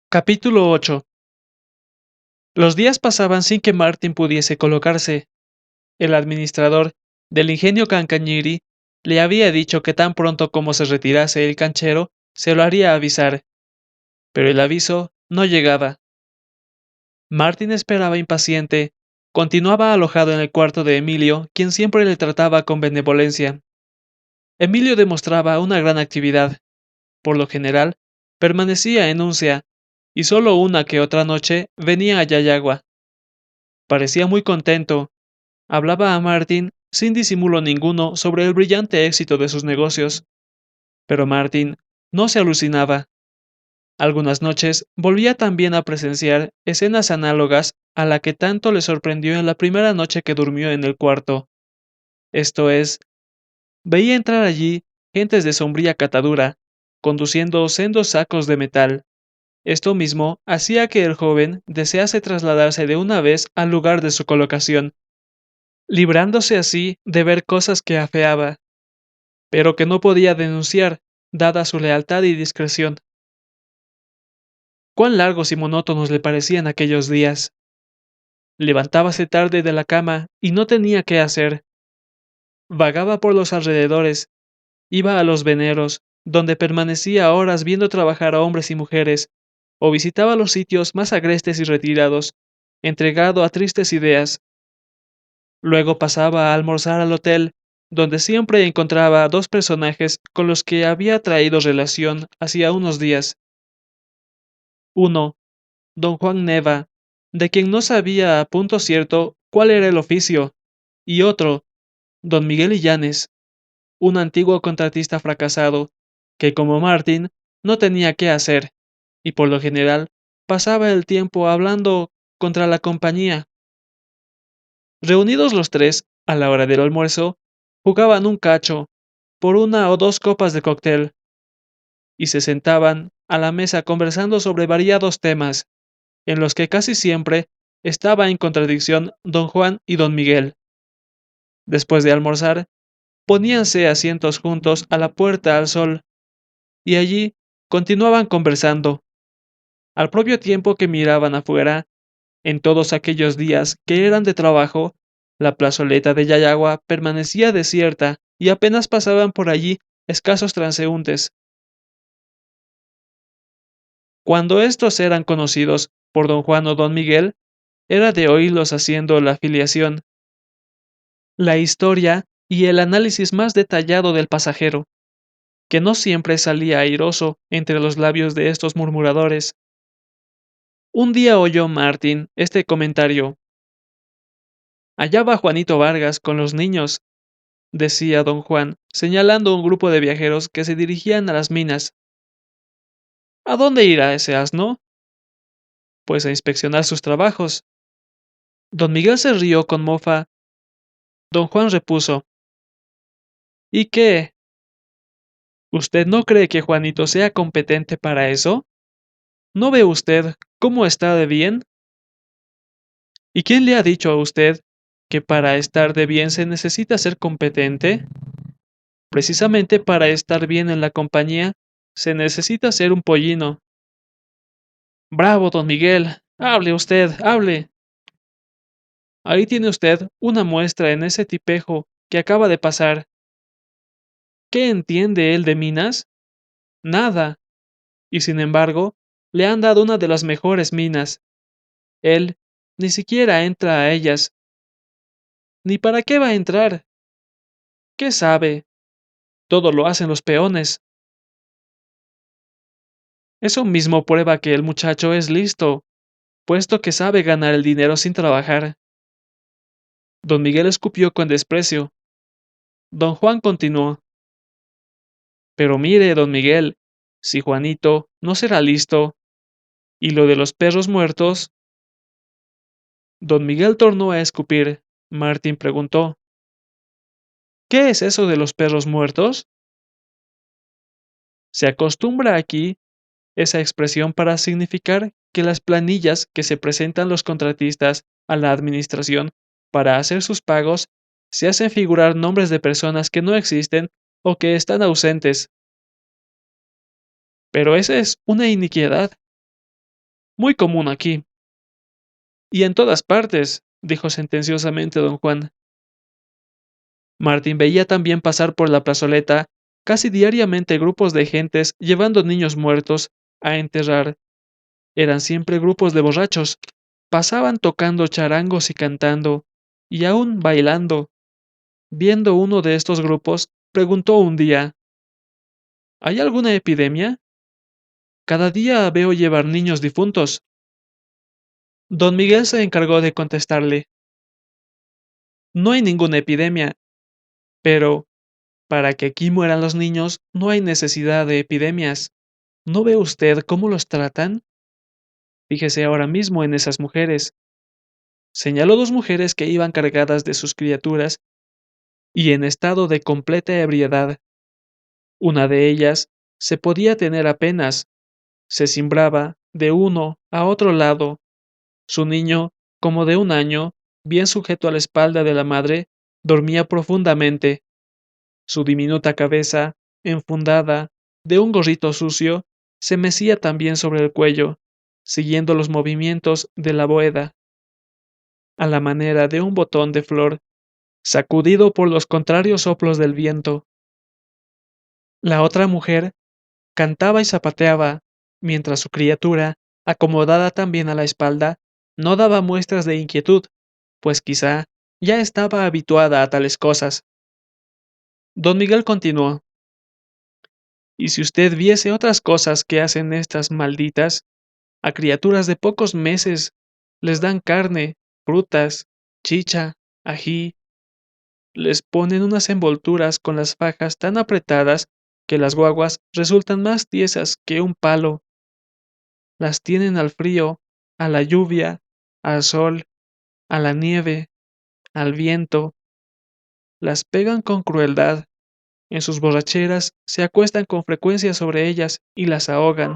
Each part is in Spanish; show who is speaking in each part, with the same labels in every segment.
Speaker 1: Capítulo 8. Los días pasaban sin que Martin pudiese colocarse. El administrador del ingenio Cancañiri le había dicho que tan pronto como se retirase el canchero, se lo haría avisar. Pero el aviso no llegaba. Martin esperaba impaciente. Continuaba alojado en el cuarto de Emilio, quien siempre le trataba con benevolencia. Emilio demostraba una gran actividad. Por lo general, permanecía en Uncia, y solo una que otra noche venía a Yayagua. Parecía muy contento. Hablaba a Martin sin disimulo ninguno sobre el brillante éxito de sus negocios. Pero Martin no se alucinaba. Algunas noches volvía también a presenciar escenas análogas a la que tanto le sorprendió en la primera noche que durmió en el cuarto. Esto es, veía entrar allí gentes de sombría catadura, conduciendo sendos sacos de metal. Esto mismo hacía que el joven desease trasladarse de una vez al lugar de su colocación, librándose así de ver cosas que afeaba, pero que no podía denunciar, dada su lealtad y discreción. Cuán largos y monótonos le parecían aquellos días. Levantábase tarde de la cama y no tenía qué hacer. Vagaba por los alrededores, iba a los veneros, donde permanecía horas viendo trabajar a hombres y mujeres, o visitaba los sitios más agrestes y retirados, entregado a tristes ideas. Luego pasaba a almorzar al hotel, donde siempre encontraba a dos personajes con los que había traído relación hacía unos días. Uno, don Juan Neva, de quien no sabía a punto cierto cuál era el oficio, y otro, don Miguel Illanes, un antiguo contratista fracasado, que como Martín no tenía qué hacer, y por lo general pasaba el tiempo hablando contra la compañía. Reunidos los tres, a la hora del almuerzo, jugaban un cacho, por una o dos copas de cóctel, y se sentaban a la mesa conversando sobre variados temas, en los que casi siempre estaba en contradicción don Juan y don Miguel. Después de almorzar, poníanse asientos juntos a la puerta al sol, y allí continuaban conversando, al propio tiempo que miraban afuera. En todos aquellos días que eran de trabajo, la plazoleta de Yayagua permanecía desierta y apenas pasaban por allí escasos transeúntes. Cuando estos eran conocidos por don Juan o don Miguel, era de oírlos haciendo la filiación, la historia y el análisis más detallado del pasajero, que no siempre salía airoso entre los labios de estos murmuradores. Un día oyó Martín este comentario: allá va Juanito Vargas con los niños, decía don Juan, señalando un grupo de viajeros que se dirigían a las minas. ¿A dónde irá ese asno? Pues a inspeccionar sus trabajos. Don Miguel se rió con mofa. Don Juan repuso: ¿y qué? ¿Usted no cree que Juanito sea competente para eso? ¿No ve usted cómo está de bien? ¿Y quién le ha dicho a usted que para estar de bien se necesita ser competente? Precisamente para estar bien en la compañía se necesita ser un pollino. Bravo, don Miguel. Hable usted, hable. Ahí tiene usted una muestra en ese tipejo que acaba de pasar. ¿Qué entiende él de minas? Nada. Y sin embargo, le han dado una de las mejores minas. Él ni siquiera entra a ellas. ¿Ni para qué va a entrar? ¿Qué sabe? Todo lo hacen los peones. Eso mismo prueba que el muchacho es listo, puesto que sabe ganar el dinero sin trabajar. Don Miguel escupió con desprecio. Don Juan continuó: pero mire, don Miguel, si Juanito no será listo, y lo de los perros muertos. Don Miguel tornó a escupir. Martín preguntó: ¿qué es eso de los perros muertos? Se acostumbra aquí esa expresión para significar que las planillas que se presentan los contratistas a la administración para hacer sus pagos se hacen figurar nombres de personas que no existen o que están ausentes. Pero esa es una iniquidad. Muy común aquí. Y en todas partes, dijo sentenciosamente don Juan. Martín veía también pasar por la plazoleta casi diariamente grupos de gentes llevando niños muertos a enterrar. Eran siempre grupos de borrachos. Pasaban tocando charangos y cantando, y aún bailando. Viendo uno de estos grupos, preguntó un día: ¿Hay alguna epidemia? Cada día veo llevar niños difuntos. Don Miguel se encargó de contestarle: No hay ninguna epidemia, pero para que aquí mueran los niños no hay necesidad de epidemias. ¿No ve usted cómo los tratan? Fíjese ahora mismo en esas mujeres. Señaló dos mujeres que iban cargadas de sus criaturas y en estado de completa ebriedad. Una de ellas se podía tener apenas, se cimbraba de uno a otro lado. Su niño, como de 1 año, bien sujeto a la espalda de la madre, dormía profundamente. Su diminuta cabeza, enfundada, de un gorrito sucio, se mecía también sobre el cuello, siguiendo los movimientos de la boeda, a la manera de un botón de flor, sacudido por los contrarios soplos del viento. La otra mujer cantaba y zapateaba, mientras su criatura, acomodada también a la espalda, no daba muestras de inquietud, pues quizá ya estaba habituada a tales cosas. Don Miguel continuó: Y si usted viese otras cosas que hacen estas malditas, a criaturas de pocos meses, les dan carne, frutas, chicha, ají, les ponen unas envolturas con las fajas tan apretadas que las guaguas resultan más tiesas que un palo, las tienen al frío, a la lluvia, al sol, a la nieve, al viento, las pegan con crueldad, en sus borracheras se acuestan con frecuencia sobre ellas y las ahogan.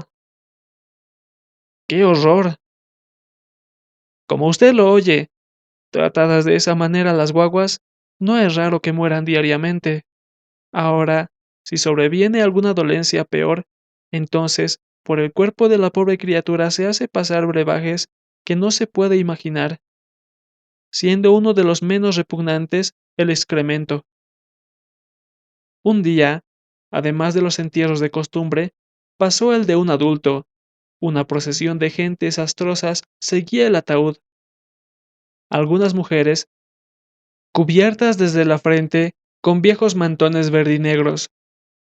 Speaker 1: ¡Qué horror! Como usted lo oye, tratadas de esa manera las guaguas, no es raro que mueran diariamente. Ahora, si sobreviene alguna dolencia peor, entonces, por el cuerpo de la pobre criatura se hace pasar brebajes que no se puede imaginar, siendo uno de los menos repugnantes el excremento. Un día, además de los entierros de costumbre, pasó el de un adulto. Una procesión de gentes astrosas seguía el ataúd. Algunas mujeres, cubiertas desde la frente con viejos mantones verdinegros,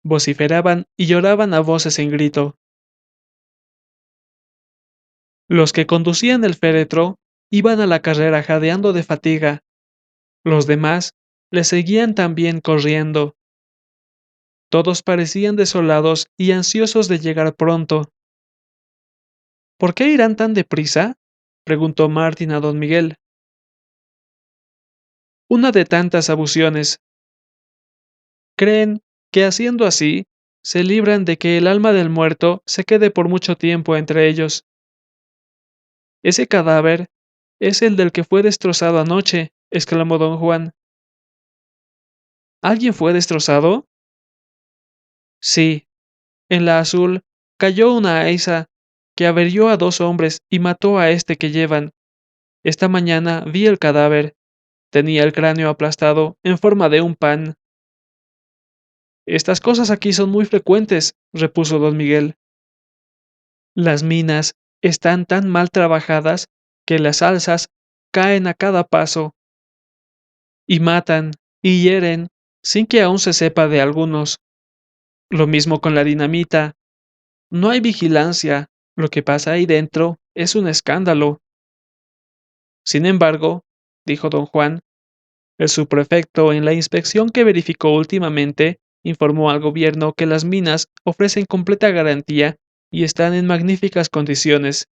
Speaker 1: vociferaban y lloraban a voces en grito. Los que conducían el féretro iban a la carrera jadeando de fatiga. Los demás le seguían también corriendo. Todos parecían desolados y ansiosos de llegar pronto. ¿Por qué irán tan deprisa?, preguntó Martín a don Miguel. Una de tantas abusiones. Creen que haciendo así, se libran de que el alma del muerto se quede por mucho tiempo entre ellos. Ese cadáver es el del que fue destrozado anoche, exclamó don Juan. ¿Alguien fue destrozado? Sí, en la azul cayó una aiza que averió a 2 hombres y mató a este que llevan. Esta mañana vi el cadáver. Tenía el cráneo aplastado en forma de un pan. Estas cosas aquí son muy frecuentes, repuso don Miguel. Las minas están tan mal trabajadas que las alzas caen a cada paso, y matan, y hieren, sin que aún se sepa de algunos. Lo mismo con la dinamita. No hay vigilancia, lo que pasa ahí dentro es un escándalo. Sin embargo, dijo don Juan, el subprefecto en la inspección que verificó últimamente informó al gobierno que las minas ofrecen completa garantía y están en magníficas condiciones.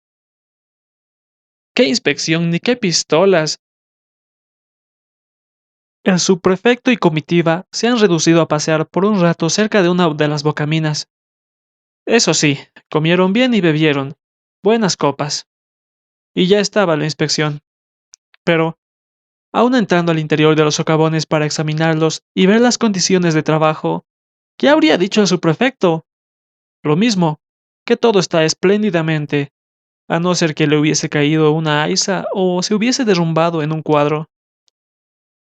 Speaker 1: ¿Qué inspección ni qué pistolas? El subprefecto y comitiva se han reducido a pasear por un rato cerca de una de las bocaminas. Eso sí, comieron bien y bebieron. Buenas copas. Y ya estaba la inspección. Pero, aún entrando al interior de los socavones para examinarlos y ver las condiciones de trabajo, ¿qué habría dicho el subprefecto? Lo mismo, que todo está espléndidamente. a no ser que le hubiese caído una aiza o se hubiese derrumbado en un cuadro.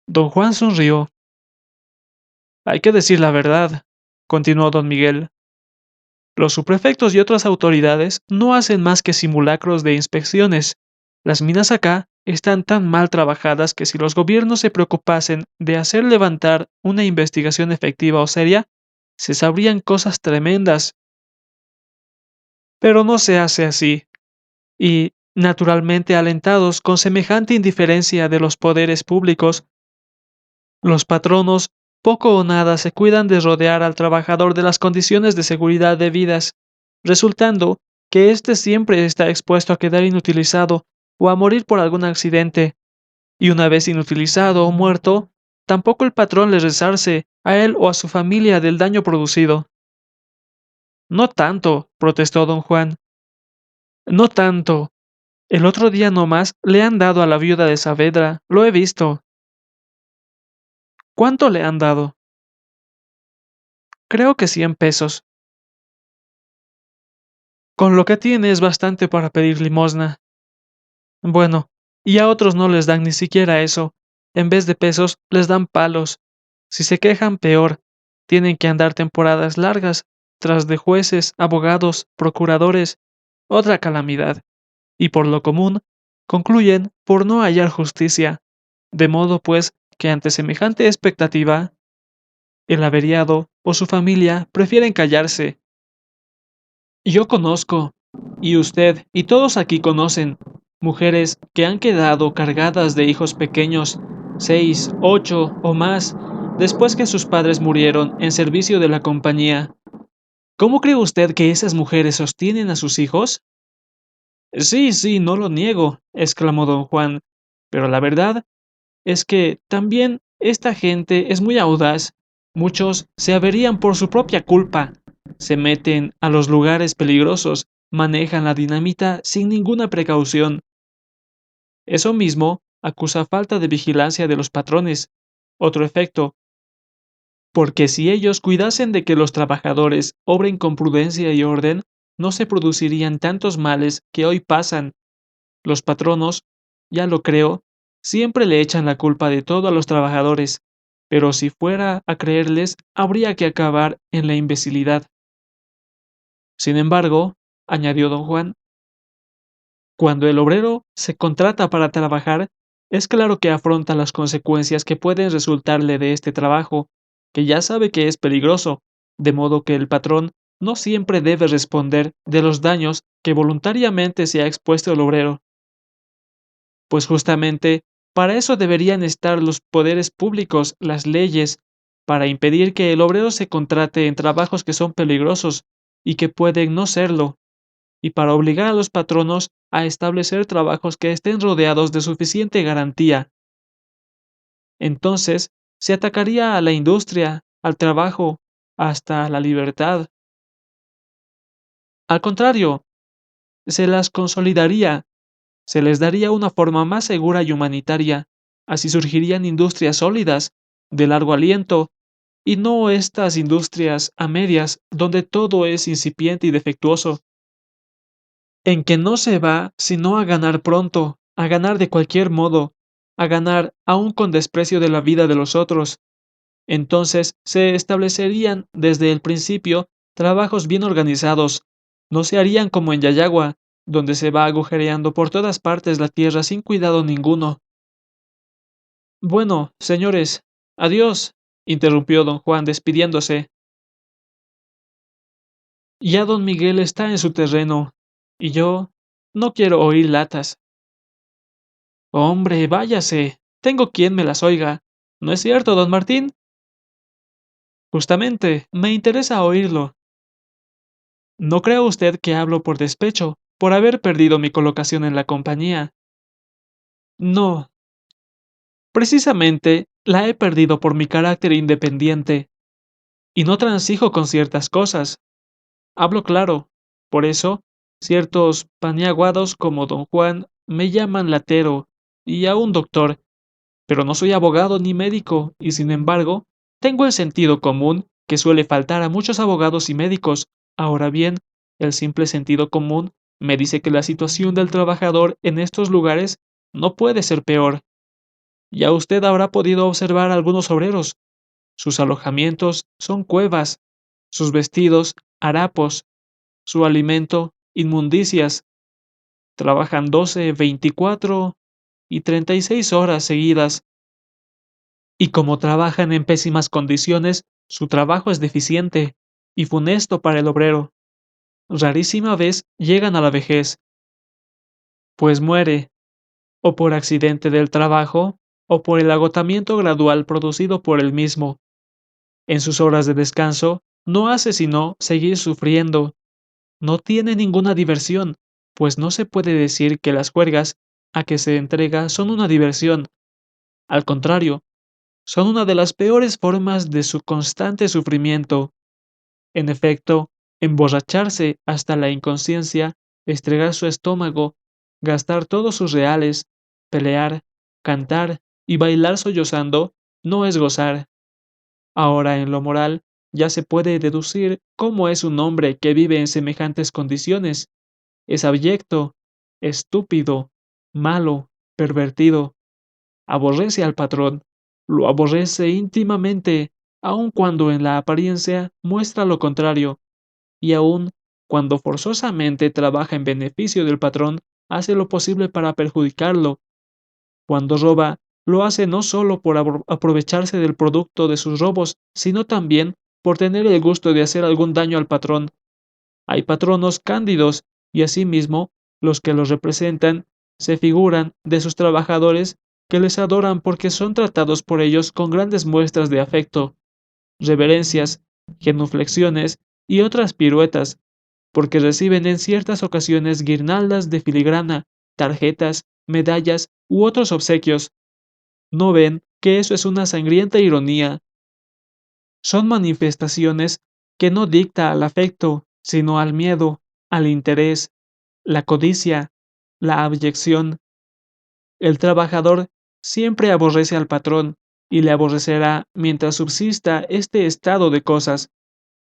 Speaker 1: Don Juan sonrió. Hay que decir la verdad, continuó don Miguel. Los subprefectos y otras autoridades no hacen más que simulacros de inspecciones. Las minas acá están tan mal trabajadas que si los gobiernos se preocupasen de hacer levantar una investigación efectiva o seria, se sabrían cosas tremendas. Pero no se hace así. Y, naturalmente alentados con semejante indiferencia de los poderes públicos, los patronos poco o nada se cuidan de rodear al trabajador de las condiciones de seguridad debidas, resultando que éste siempre está expuesto a quedar inutilizado o a morir por algún accidente, y una vez inutilizado o muerto, tampoco el patrón le resarce a él o a su familia del daño producido. No tanto, protestó don Juan, no tanto. El otro día nomás le han dado a la viuda de Saavedra, lo he visto. ¿Cuánto le han dado? Creo que 100 pesos. Con lo que tiene es bastante para pedir limosna. Bueno, y a otros no les dan ni siquiera eso. En vez de pesos, les dan palos. Si se quejan, peor. Tienen que andar temporadas largas, tras de jueces, abogados, procuradores. Otra calamidad. Y por lo común, concluyen por no hallar justicia. De modo, pues, que ante semejante expectativa, el averiado o su familia prefieren callarse. Yo conozco, y usted y todos aquí conocen, mujeres que han quedado cargadas de hijos pequeños, 6, 8 o más, después que sus padres murieron en servicio de la compañía. ¿Cómo cree usted que esas mujeres sostienen a sus hijos? Sí, sí, no lo niego, exclamó don Juan, pero la verdad es que también esta gente es muy audaz. Muchos se averían por su propia culpa. Se meten a los lugares peligrosos, manejan la dinamita sin ninguna precaución. Eso mismo acusa falta de vigilancia de los patrones. Otro efecto, porque si ellos cuidasen de que los trabajadores obren con prudencia y orden, no se producirían tantos males que hoy pasan. Los patronos, ya lo creo, siempre le echan la culpa de todo a los trabajadores, pero si fuera a creerles, habría que acabar en la imbecilidad. Sin embargo, añadió don Juan, cuando el obrero se contrata para trabajar, es claro que afronta las consecuencias que pueden resultarle de este trabajo, que ya sabe que es peligroso, de modo que el patrón no siempre debe responder de los daños que voluntariamente se ha expuesto el obrero. Pues justamente para eso deberían estar los poderes públicos, las leyes, para impedir que el obrero se contrate en trabajos que son peligrosos y que pueden no serlo, y para obligar a los patronos a establecer trabajos que estén rodeados de suficiente garantía. Entonces, se atacaría a la industria, al trabajo, hasta a la libertad. Al contrario, se las consolidaría. Se les daría una forma más segura y humanitaria, así surgirían industrias sólidas, de largo aliento, y no estas industrias a medias donde todo es incipiente y defectuoso, en que no se va sino a ganar pronto, a ganar de cualquier modo, a ganar aún con desprecio de la vida de los otros. Entonces se establecerían desde el principio trabajos bien organizados, no se harían como en Yayagua, donde se va agujereando por todas partes la tierra sin cuidado ninguno. Bueno, señores, adiós, interrumpió don Juan despidiéndose. Ya don Miguel está en su terreno, y yo no quiero oír latas. Hombre, váyase, tengo quien me las oiga. ¿No es cierto, don Martín? Justamente, me interesa oírlo. No crea usted que hablo por despecho, por haber perdido mi colocación en la compañía. No, precisamente la he perdido por mi carácter independiente, y no transijo con ciertas cosas. Hablo claro. Por eso, ciertos paniaguados como don Juan me llaman latero y aún doctor, pero no soy abogado ni médico, y sin embargo, tengo el sentido común que suele faltar a muchos abogados y médicos. Ahora bien, el simple sentido común me dice que la situación del trabajador en estos lugares no puede ser peor. Ya usted habrá podido observar algunos obreros. Sus alojamientos son cuevas, sus vestidos, harapos, su alimento, inmundicias. Trabajan 12, 24 y 36 horas seguidas, y como trabajan en pésimas condiciones, su trabajo es deficiente y funesto para el obrero. Rarísima vez llegan a la vejez, pues muere, o por accidente del trabajo, o por el agotamiento gradual producido por el mismo. En sus horas de descanso, no hace sino seguir sufriendo. No tiene ninguna diversión, pues no se puede decir que las juergas a que se entrega son una diversión. Al contrario, son una de las peores formas de su constante sufrimiento. En efecto, emborracharse hasta la inconsciencia, estregar su estómago, gastar todos sus reales, pelear, cantar y bailar sollozando, no es gozar. Ahora en lo moral, ya se puede deducir cómo es un hombre que vive en semejantes condiciones. Es abyecto, estúpido, malo, pervertido. Aborrece al patrón, lo aborrece íntimamente, aun cuando en la apariencia muestra lo contrario, y aun cuando forzosamente trabaja en beneficio del patrón, hace lo posible para perjudicarlo. Cuando roba, lo hace no solo por aprovecharse del producto de sus robos, sino también por tener el gusto de hacer algún daño al patrón. Hay patronos cándidos, y asimismo, los que los representan se figuran de sus trabajadores que les adoran porque son tratados por ellos con grandes muestras de afecto, reverencias, genuflexiones y otras piruetas, porque reciben en ciertas ocasiones guirnaldas de filigrana, tarjetas, medallas u otros obsequios. ¿No ven que eso es una sangrienta ironía? Son manifestaciones que no dicta al afecto, sino al miedo, al interés, la codicia, la abyección. El trabajador siempre aborrece al patrón y le aborrecerá mientras subsista este estado de cosas.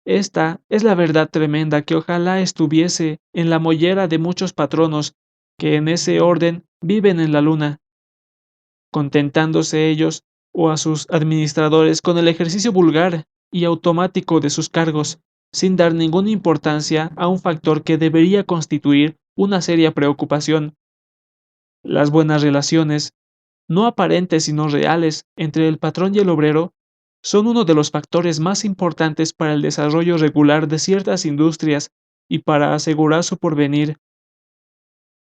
Speaker 1: Esta es la verdad tremenda que ojalá estuviese en la mollera de muchos patronos que en ese orden viven en la luna, contentándose ellos o a sus administradores con el ejercicio vulgar y automático de sus cargos, sin dar ninguna importancia a un factor que debería constituir una seria preocupación: las buenas relaciones, no aparentes sino reales, entre el patrón y el obrero, son uno de los factores más importantes para el desarrollo regular de ciertas industrias y para asegurar su porvenir.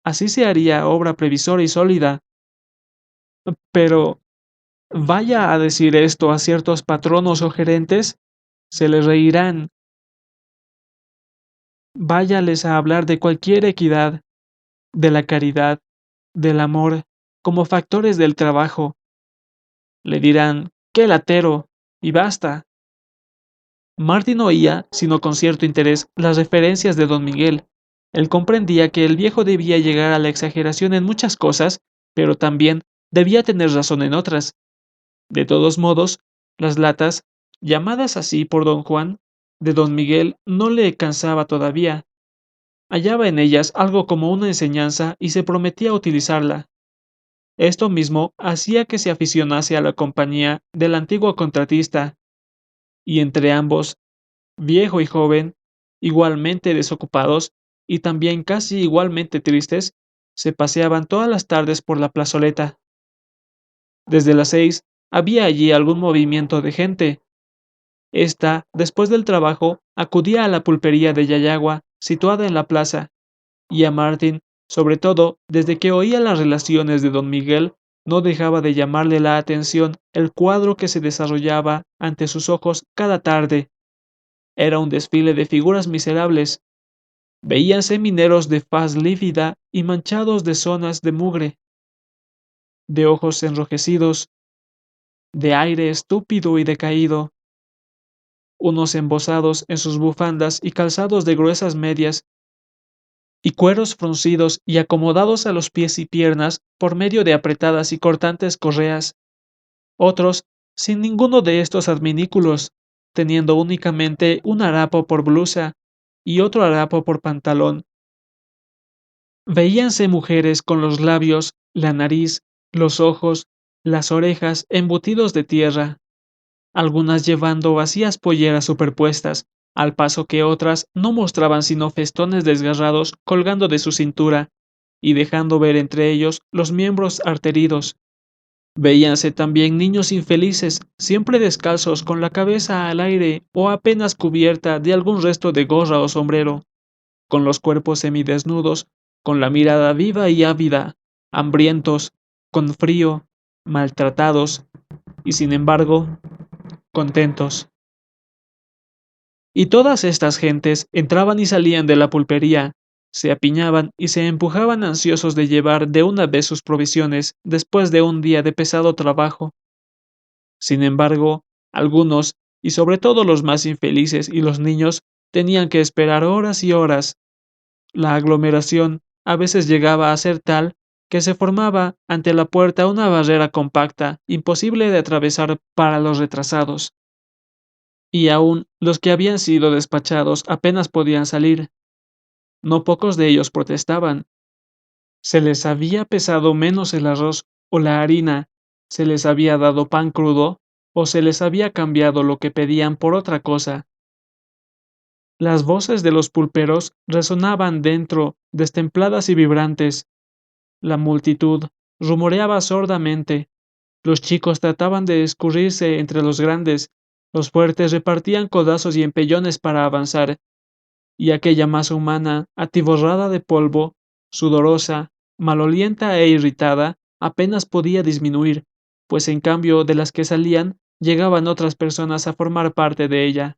Speaker 1: Así se haría obra previsora y sólida. Pero vaya a decir esto a ciertos patronos o gerentes, se les reirán. Váyales a hablar de cualquier equidad, de la caridad, del amor, como factores del trabajo. Le dirán, ¡qué latero! Y basta. Martín oía, sino con cierto interés, las referencias de don Miguel. Él comprendía que el viejo debía llegar a la exageración en muchas cosas, pero también debía tener razón en otras. De todos modos, las latas, llamadas así por don Juan, de don Miguel, no le cansaba todavía. Hallaba en ellas algo como una enseñanza y se prometía utilizarla. Esto mismo hacía que se aficionase a la compañía del antiguo contratista, y entre ambos, viejo y joven, igualmente desocupados y también casi igualmente tristes, se paseaban todas las tardes por la plazoleta. Desde las 6 había allí algún movimiento de gente. Esta, después del trabajo, acudía a la pulpería de Yayagua, situada en la plaza, y a Martín, sobre todo desde que oía las relaciones de don Miguel, no dejaba de llamarle la atención el cuadro que se desarrollaba ante sus ojos cada tarde. Era un desfile de figuras miserables. Veíanse mineros de faz lívida y manchados de zonas de mugre, de ojos enrojecidos, de aire estúpido y decaído, unos embosados en sus bufandas y calzados de gruesas medias, y cueros fruncidos y acomodados a los pies y piernas por medio de apretadas y cortantes correas, otros sin ninguno de estos adminículos, teniendo únicamente un harapo por blusa y otro harapo por pantalón. Veíanse mujeres con los labios, la nariz, los ojos, las orejas embutidos de tierra, algunas llevando vacías polleras superpuestas, al paso que otras no mostraban sino festones desgarrados colgando de su cintura, y dejando ver entre ellos los miembros arteridos. Veíanse también niños infelices, siempre descalzos, con la cabeza al aire o apenas cubierta de algún resto de gorra o sombrero, con los cuerpos semidesnudos, con la mirada viva y ávida, hambrientos, con frío, maltratados, y sin embargo, contentos. Y todas estas gentes entraban y salían de la pulpería, se apiñaban y se empujaban ansiosos de llevar de una vez sus provisiones después de un día de pesado trabajo. Sin embargo, algunos, y sobre todo los más infelices y los niños, tenían que esperar horas y horas. La aglomeración a veces llegaba a ser tal que se formaba ante la puerta una barrera compacta, imposible de atravesar para los retrasados. Y aún los que habían sido despachados apenas podían salir. No pocos de ellos protestaban. Se les había pesado menos el arroz o la harina, se les había dado pan crudo, o se les había cambiado lo que pedían por otra cosa. Las voces de los pulperos resonaban dentro, destempladas y vibrantes. La multitud rumoreaba sordamente. Los chicos trataban de escurrirse entre los grandes, los fuertes repartían codazos y empellones para avanzar, y aquella masa humana, atiborrada de polvo, sudorosa, malolienta e irritada, apenas podía disminuir, pues en cambio de las que salían, llegaban otras personas a formar parte de ella.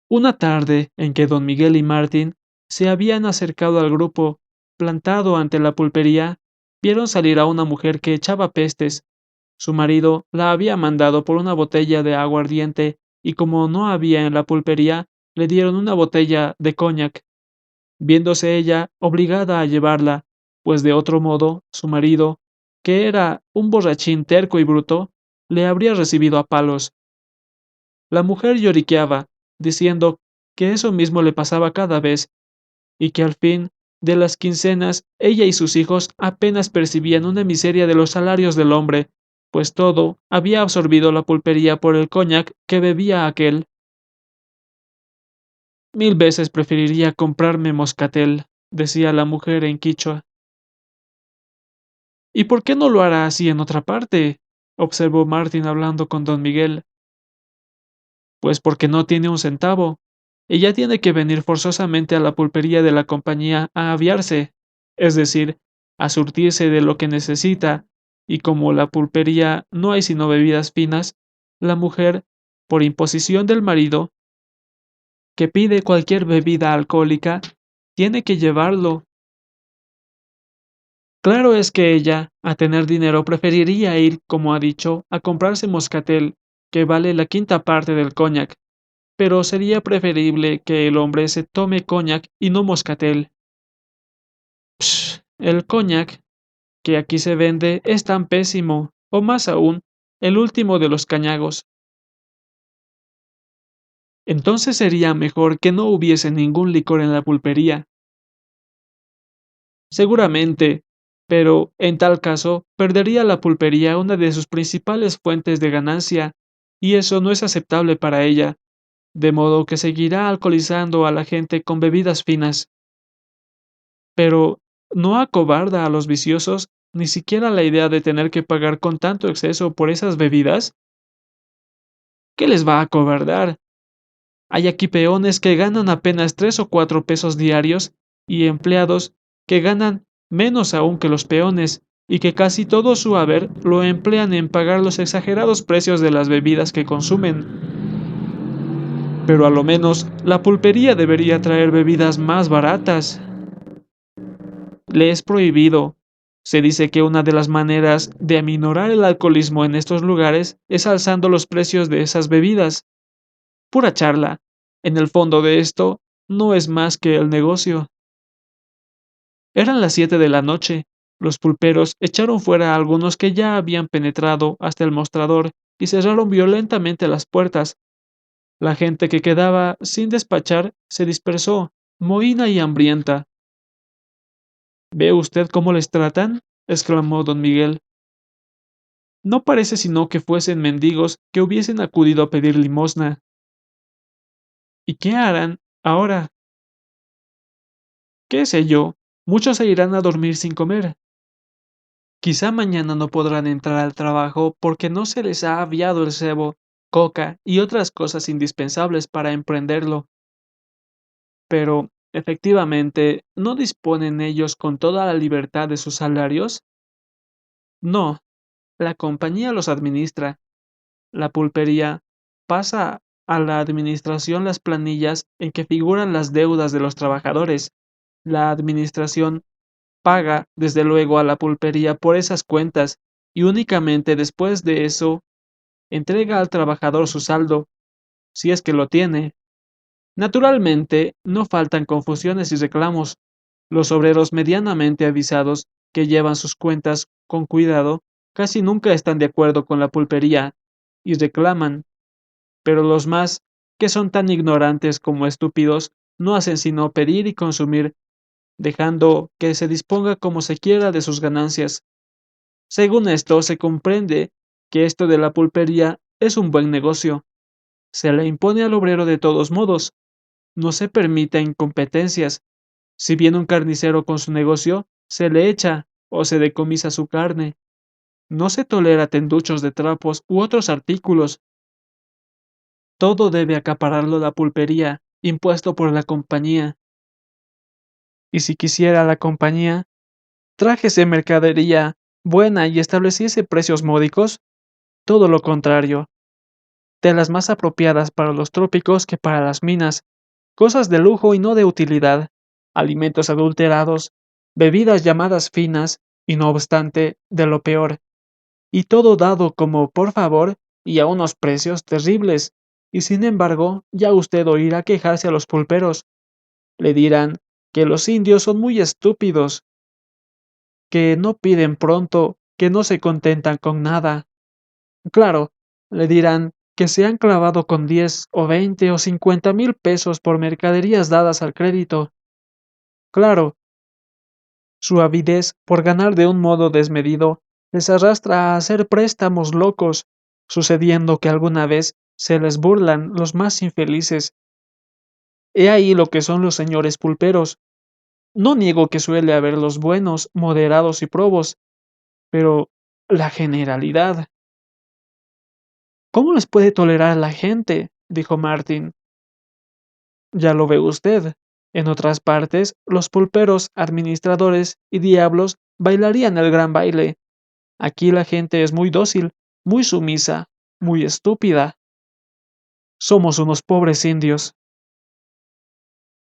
Speaker 1: Una tarde en que don Miguel y Martín se habían acercado al grupo, plantado ante la pulpería, vieron salir a una mujer que echaba pestes. Su marido la había mandado por una botella de aguardiente y como no había en la pulpería, le dieron una botella de cognac, viéndose ella obligada a llevarla, pues de otro modo su marido, que era un borrachín terco y bruto, le habría recibido a palos. La mujer lloriqueaba, diciendo que eso mismo le pasaba cada vez, y que al fin de las quincenas ella y sus hijos apenas percibían una miseria de los salarios del hombre, pues todo había absorbido la pulpería por el cognac que bebía aquel. 1000 veces preferiría comprarme moscatel, decía la mujer en quichua. ¿Y por qué no lo hará así en otra parte? Observó Martín hablando con don Miguel. Pues porque no tiene un centavo. Ella tiene que venir forzosamente a la pulpería de la compañía a aviarse, es decir, a surtirse de lo que necesita, y como la pulpería no hay sino bebidas finas, la mujer, por imposición del marido, que pide cualquier bebida alcohólica, tiene que llevarlo. Claro es que ella, a tener dinero, preferiría ir, como ha dicho, a comprarse moscatel, que vale la quinta parte del cognac, pero sería preferible que el hombre se tome cognac y no moscatel. El cognac que aquí se vende es tan pésimo, o más aún, el último de los cañagos. Entonces sería mejor que no hubiese ningún licor en la pulpería. Seguramente, pero en tal caso perdería la pulpería una de sus principales fuentes de ganancia, y eso no es aceptable para ella, de modo que seguirá alcoholizando a la gente con bebidas finas. Pero no acobarda a los viciosos ni siquiera la idea de tener que pagar con tanto exceso por esas bebidas. ¿Qué les va a acobardar? Hay aquí peones que ganan apenas 3 o 4 pesos diarios y empleados que ganan menos aún que los peones y que casi todo su haber lo emplean en pagar los exagerados precios de las bebidas que consumen. Pero a lo menos la pulpería debería traer bebidas más baratas. Le es prohibido. Se dice que una de las maneras de aminorar el alcoholismo en estos lugares es alzando los precios de esas bebidas. Pura charla. En el fondo de esto, no es más que el negocio. Eran las 7 de la noche. Los pulperos echaron fuera a algunos que ya habían penetrado hasta el mostrador y cerraron violentamente las puertas. La gente que quedaba sin despachar se dispersó, mohína y hambrienta. ¿Ve usted cómo les tratan? Exclamó don Miguel. No parece sino que fuesen mendigos que hubiesen acudido a pedir limosna. ¿Y qué harán ahora? ¿Qué sé yo? Muchos se irán a dormir sin comer. Quizá mañana no podrán entrar al trabajo porque no se les ha aviado el cebo, coca y otras cosas indispensables para emprenderlo. Pero, efectivamente, ¿no disponen ellos con toda la libertad de sus salarios? No, la compañía los administra. La pulpería pasa a la administración las planillas en que figuran las deudas de los trabajadores. La administración paga, desde luego, a la pulpería por esas cuentas y únicamente después de eso entrega al trabajador su saldo, si es que lo tiene. Naturalmente, no faltan confusiones y reclamos. Los obreros medianamente avisados, que llevan sus cuentas con cuidado, casi nunca están de acuerdo con la pulpería y reclaman, pero los más, que son tan ignorantes como estúpidos, no hacen sino pedir y consumir, dejando que se disponga como se quiera de sus ganancias. Según esto, se comprende que esto de la pulpería es un buen negocio. Se le impone al obrero de todos modos, no se permite incompetencias. Si viene un carnicero con su negocio, se le echa o se decomisa su carne. No se tolera tenduchos de trapos u otros artículos. Todo debe acapararlo la pulpería, impuesto por la compañía. Y si quisiera la compañía, trajese mercadería buena y estableciese precios módicos, todo lo contrario, telas más apropiadas para los trópicos que para las minas, cosas de lujo y no de utilidad, alimentos adulterados, bebidas llamadas finas, y no obstante, de lo peor, y todo dado como por favor y a unos precios terribles, y sin embargo, ya usted oirá quejarse a los pulperos. Le dirán que los indios son muy estúpidos, que no piden pronto, que no se contentan con nada. Claro, le dirán que se han clavado con 10 o 20 o 50,000 pesos por mercaderías dadas al crédito. Claro, su avidez por ganar de un modo desmedido les arrastra a hacer préstamos locos, sucediendo que alguna vez se les burlan los más infelices. He ahí lo que son los señores pulperos. No niego que suele haber los buenos, moderados y probos, pero la generalidad. ¿Cómo les puede tolerar la gente? Dijo Martin. Ya lo ve usted. En otras partes, los pulperos, administradores y diablos bailarían el gran baile. Aquí la gente es muy dócil, muy sumisa, muy estúpida. Somos unos pobres indios.